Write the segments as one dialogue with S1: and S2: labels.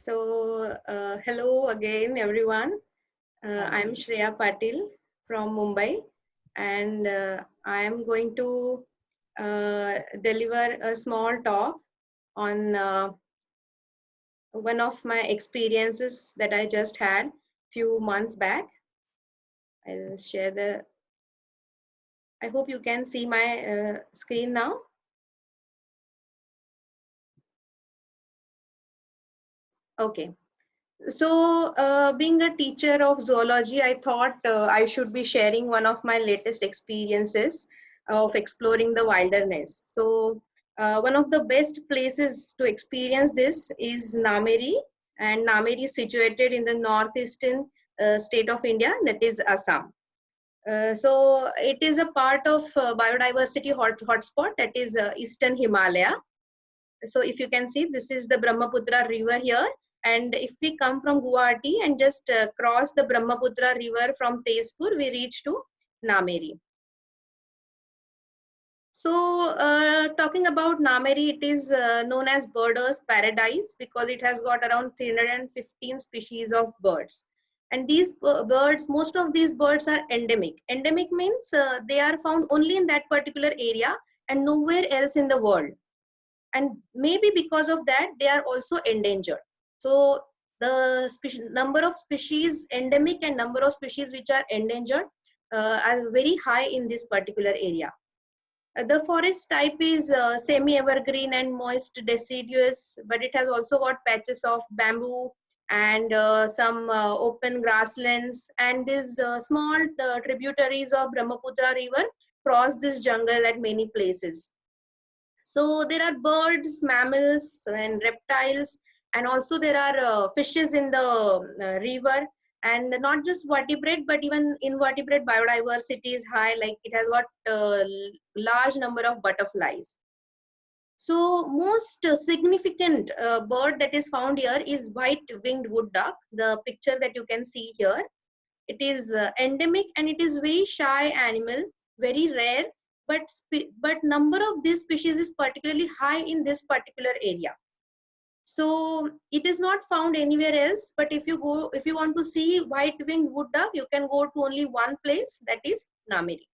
S1: Hello again, everyone.
S2: Hi.
S1: I'm Shreya Patil from Mumbai, and I am going to deliver a small talk on one of my experiences that I just had few months back. I'll share the. I hope you can see my screen now. Okay. Being a teacher of zoology, I thought I should be sharing one of my latest experiences of exploring the wilderness. One of the best places to experience this is Nameri, and Nameri is situated in the northeastern state of India, that is Assam. It is a part of biodiversity hotspot, that is Eastern Himalaya. So if you can see, this is the Brahmaputra river here, and if we come from Guwahati and just cross the Brahmaputra river from Tezpur, we reach to Nameri. Talking about Nameri, it is known as birders paradise because it has got around 315 species of birds. And these birds, most of these birds are endemic. Endemic means they are found only in that particular area and nowhere else in the world, and maybe because of that they are also endangered. So the number of species endemic and number of species which are endangered are very high in this particular area. The forest type is semi evergreen and moist deciduous, but it has also got patches of bamboo and some open grasslands, and these small tributaries of Brahmaputra river cross this jungle at many places. So there are birds, mammals, and reptiles, and also there are fishes in the river. And not just vertebrate, but even invertebrate biodiversity is high. Like it has got large number of butterflies. So most significant bird that is found here is white-winged wood duck. The picture that you can see here, it is endemic and it is very shy animal, very rare, but number of this species is particularly high in this particular area. So it is not found anywhere else, but if you want to see white-winged wood duck, you can go to only one place, that is Nameri.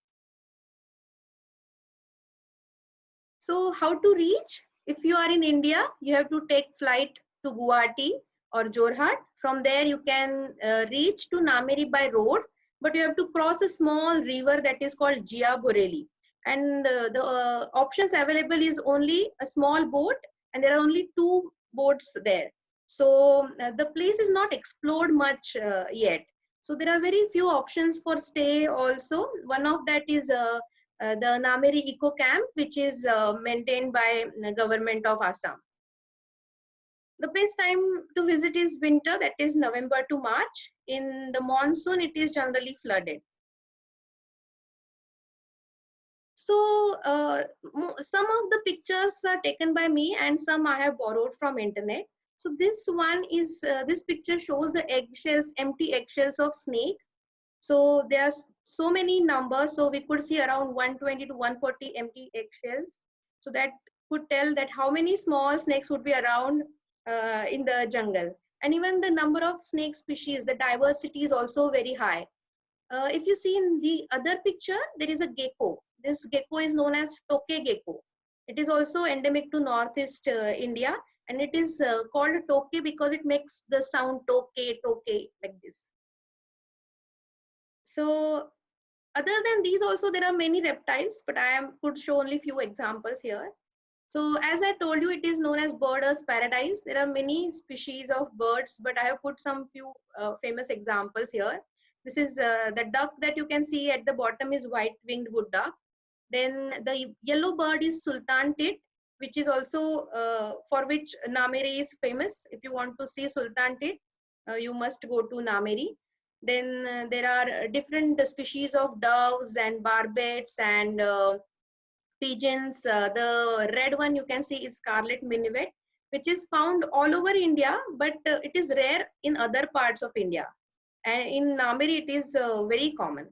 S1: So how to reach? If you are in India, you have to take flight to Guwahati or Jorhat. From there, you can reach to Nameri by road, but you have to cross a small river that is called Jia Boreli. And the options available is only a small boat, and there are only two boats there. So the place is not explored much yet. So there are very few options for stay also. One of that is the Nameri Eco Camp, which is maintained by the government of Assam. The best time to visit is winter, that is November to March. In the monsoon, it is generally flooded. So some of the pictures are taken by me and some I have borrowed from internet. So this one is, this picture shows the eggshells, empty eggshells of snake. So there's so many numbers. So we could see around 120 to 140 empty eggshells. So that could tell that how many small snakes would be around in the jungle. And even the number of snake species, the diversity is also very high. If you see in the other picture, there is a gecko. This gecko is known as toke gecko. It is also endemic to northeast India, and it is called toke because it makes the sound toke, toke like this. So other than these also there are many reptiles, but could show only few examples here. So as I told you, it is known as birders paradise. There are many species of birds, but I have put some few famous examples here. This is the duck that you can see at the bottom is white-winged wood duck. Then the yellow bird is sultan tit, which is also for which Nameri is famous. If you want to see sultan tit, you must go to Nameri. Then there are different species of doves and barbets and pigeons. The red one you can see is scarlet minivet, which is found all over India, but it is rare in other parts of India. And in Nameri, it is very common.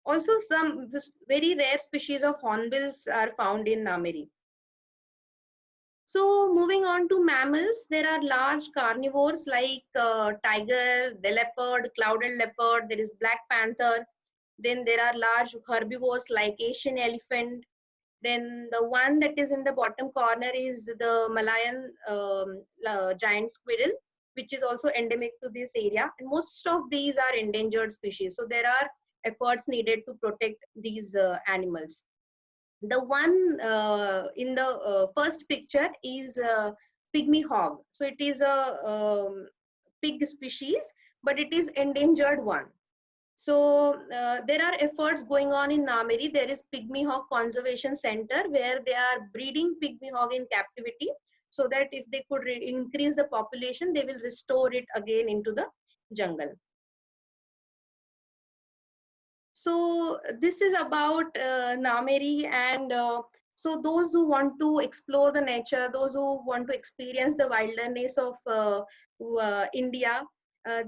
S1: Also, some very rare species of hornbills are found in Nameri. So moving on to mammals, there are large carnivores like tiger, the leopard, clouded leopard, there is black panther. Then there are large herbivores like Asian elephant. Then the one that is in the bottom corner is the Malayan giant squirrel, which is also endemic to this area. And most of these are endangered species. So there are efforts needed to protect these animals. The one in the first picture is pygmy hog. So it is a pig species, but it is endangered one. So there are efforts going on in Nameri. There is Pygmy Hog Conservation Center where they are breeding pygmy hog in captivity, so that if they could increase the population, they will restore it again into the jungle. So this is about Nameri, and so those who want to explore the nature, those who want to experience the wilderness of India,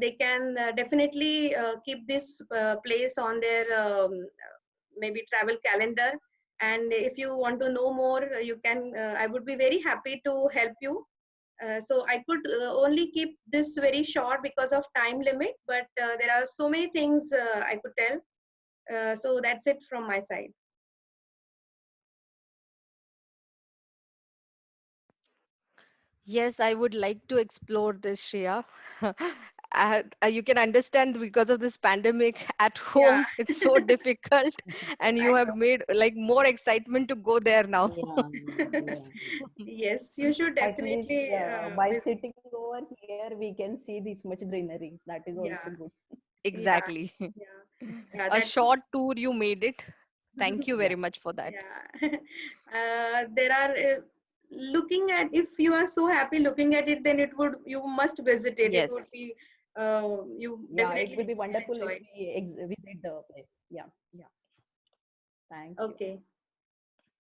S1: they can definitely keep this place on their maybe travel calendar. And if you want to know more, you can. I would be very happy to help you. So I could only keep this very short because of time limit, but there are so many things I could tell. So that's it from my side.
S2: Yes, I would like to explore this, Shreya. You can understand because of this pandemic at
S1: Yeah,
S2: home, it's so difficult, and
S1: I
S2: you have
S1: know.
S2: made like more excitement to go there now.
S3: Yeah, yeah.
S1: Yes, you should
S3: At least
S1: definitely
S3: by
S1: visit.
S3: sitting over here, we can see this much greenery. That is also
S1: Yeah,
S3: good.
S1: yeah,
S2: Exactly.
S1: yeah, yeah.
S2: A
S1: That
S2: short tour you made it. Thank you
S3: Yeah.
S2: very much for that.
S1: yeah. There are looking at, if you are so happy looking at it, then it would, you must visit it. It would
S2: Yes.
S1: be you
S3: Yeah, it
S1: definitely
S3: will be wonderful
S1: enjoy
S3: if
S1: it.
S3: we visit the place. Yeah, yeah. Thank you.
S1: Okay.